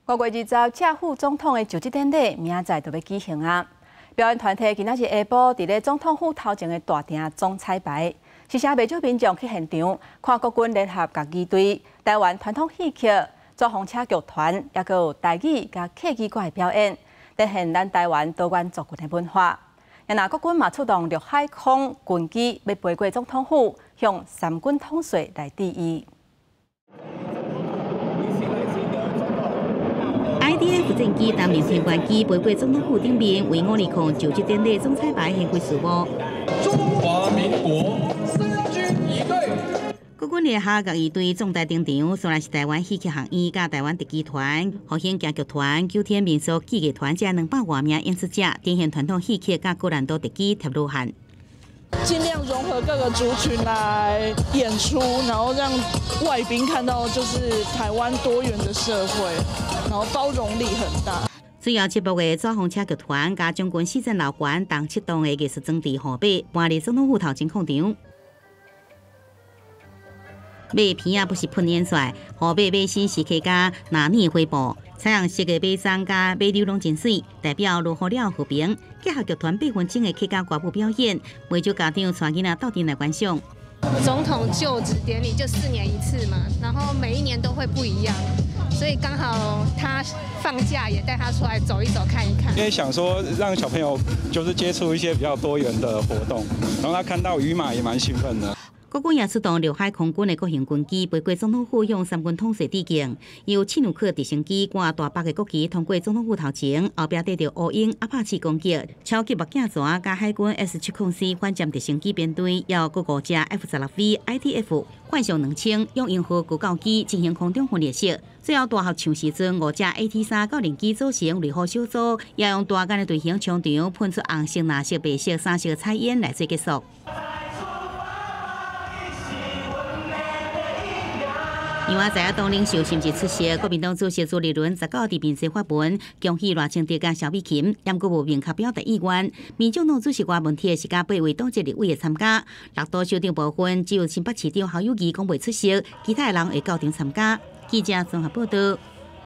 5月20日，正副总统的就职典礼明仔载就要举行啊！表演团体今仔日下晡伫咧总统府头前的大厅总彩排，是声袂少民众去现场看国军联合甲仪队、台湾传统戏曲、造风车剧团，也有台语甲客家歌的表演，展现咱台湾多元族群的文化。也那国军嘛出动陆海空军机，要飞过总统府，向三军统帅来致意。IDF 战机担任天官机飞过总统府顶面，为520就职典礼总彩排献开序幕。中华民国4军仪队。国军联合甲仪队总台登场，虽然是台湾戏剧学院甲台湾特技团、好兴歌剧团、九天民俗技艺团这200多名演出者，展现传统戏曲甲高难度特技贴路汉。尽量融合各个族群来演出，然后让外宾看到就是台湾多元的社会，然后包容力很大。主要节目的造风车剧团加将军四镇老馆同7栋的艺术装置河北搬入总统府头前广场。马片啊不是喷烟帅，河北马新是客家拿捏花布，采样式的马桑加马溜拢真水，代表落雨了和平。结合剧团8分钟的客家歌舞表演，为少家长带囡仔到店来观赏。总统就职典礼就4年一次嘛，然后每一年都会不一样，所以刚好他放假也带他出来走一走看一看。因为想说让小朋友就是接触一些比较多元的活动，然后他看到羽马也蛮兴奋的。国军也出动陆海空军的各型军机飞过总统府，向三军统帅致敬。由7克直升机挂大北的国旗通过总统府头前，后壁带着乌鹰、阿帕奇攻击，超级目镜蛇加海军 S704反舰直升机编队，也有5架 F-16V IDF 幻象2000用银河高教机进行空中分列式。最后大合唱时阵，5架 AT3 教练机组成雷虎小组，也用大杆的队形冲场喷出红色、蓝色、白色3色彩烟来做结束。另外，在党领袖甚至出席，国民党主席朱立伦19日面试发文，恭喜赖清德甲萧美琴，但佫无明确表达意愿。民众党主席柯文哲是甲8位党籍立委会参加，6都首长部分只有新北市长侯友宜讲袂出席，其他人会到场参加。记者综合报道。